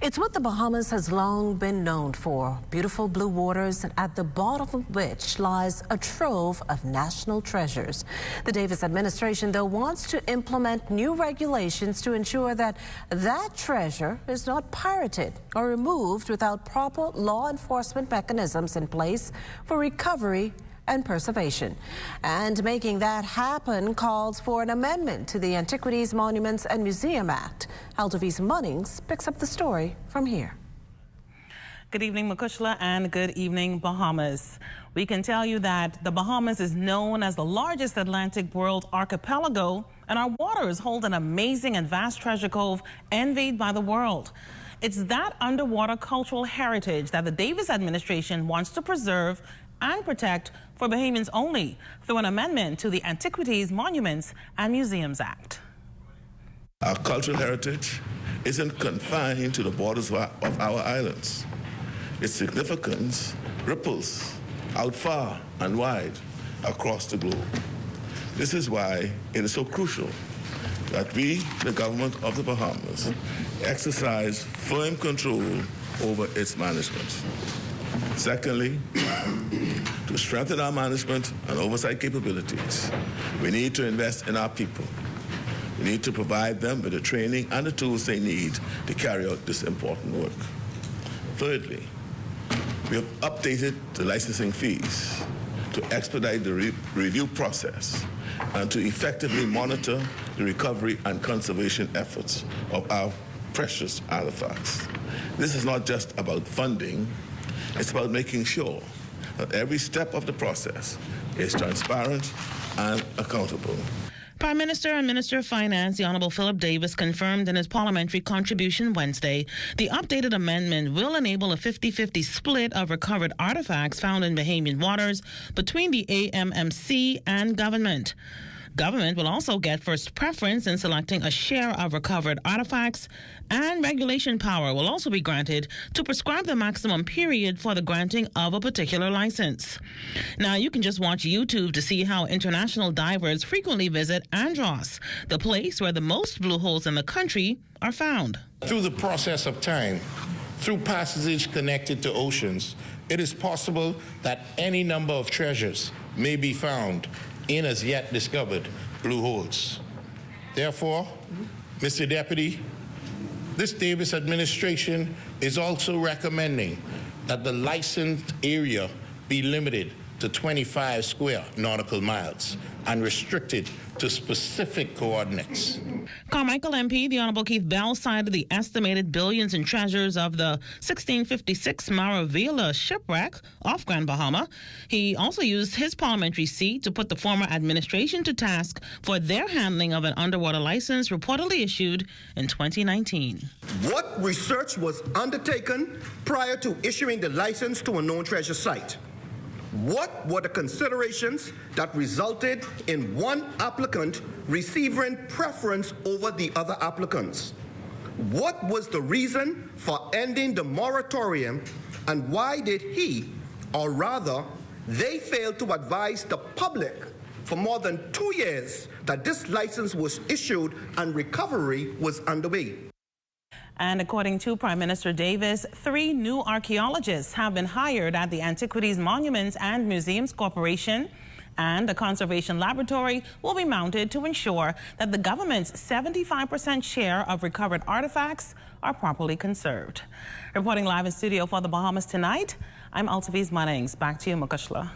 It's what the Bahamas has long been known for. Beautiful blue waters at the bottom of which lies a trove of national treasures. The Davis administration, though, wants to implement new regulations to ensure that that treasure is not pirated or removed without proper law enforcement mechanisms in place for recovery and preservation. And making that happen calls for an amendment to the Antiquities, Monuments and Museum Act. Altovise Munnings picks up the story from here. Good evening, Makushla, and good evening, Bahamas. We can tell you that the Bahamas is known as the largest Atlantic world archipelago, and our waters hold an amazing and vast treasure cove envied by the world. It's that underwater cultural heritage that the Davis administration wants to preserve and protect for Bahamians only through an amendment to the Antiquities, Monuments and Museums Act. Our cultural heritage isn't confined to the borders of our islands. Its significance ripples out far and wide across the globe. This is why it is so crucial that we, the government of the Bahamas, exercise firm control over its management. Secondly, to strengthen our management and oversight capabilities, we need to invest in our people. We need to provide them with the training and the tools they need to carry out this important work. Thirdly, we have updated the licensing fees to expedite the review process and to effectively monitor the recovery and conservation efforts of our precious artifacts. This is not just about funding. It's about making sure that every step of the process is transparent and accountable. Prime Minister and Minister of Finance, the Honourable Philip Davis, confirmed in his parliamentary contribution Wednesday the updated amendment will enable a 50-50 split of recovered artifacts found in Bahamian waters between the AMMC and government. Government will also get first preference in selecting a share of recovered artifacts, and regulation power will also be granted to prescribe the maximum period for the granting of a particular license. Now, you can just watch YouTube to see how international divers frequently visit Andros, the place where the most blue holes in the country are found. Through the process of time, through passage connected to oceans, it is possible that any number of treasures may be found in as yet discovered blue holes. Therefore, Mr. Deputy, this Davis administration is also recommending that the licensed area be limited to 25 square nautical miles and restricted to specific coordinates. Carmichael MP, the Honourable Keith Bell, cited the estimated billions in treasures of the 1656 Maravilla shipwreck off Grand Bahama. He also used his parliamentary seat to put the former administration to task for their handling of an underwater license reportedly issued in 2019. What research was undertaken prior to issuing the license to a known treasure site? What were the considerations that resulted in one applicant receiving preference over the other applicants? What was the reason for ending the moratorium, and why did he, or rather, they failed to advise the public for more than 2 years that this license was issued and recovery was underway? And according to Prime Minister Davis, 3 new archaeologists have been hired at the Antiquities, Monuments and Museums Corporation, and a conservation laboratory will be mounted to ensure that the government's 75% share of recovered artifacts are properly conserved. Reporting live in studio for the Bahamas tonight, I'm Altovise Munnings. Back to you, Makushla.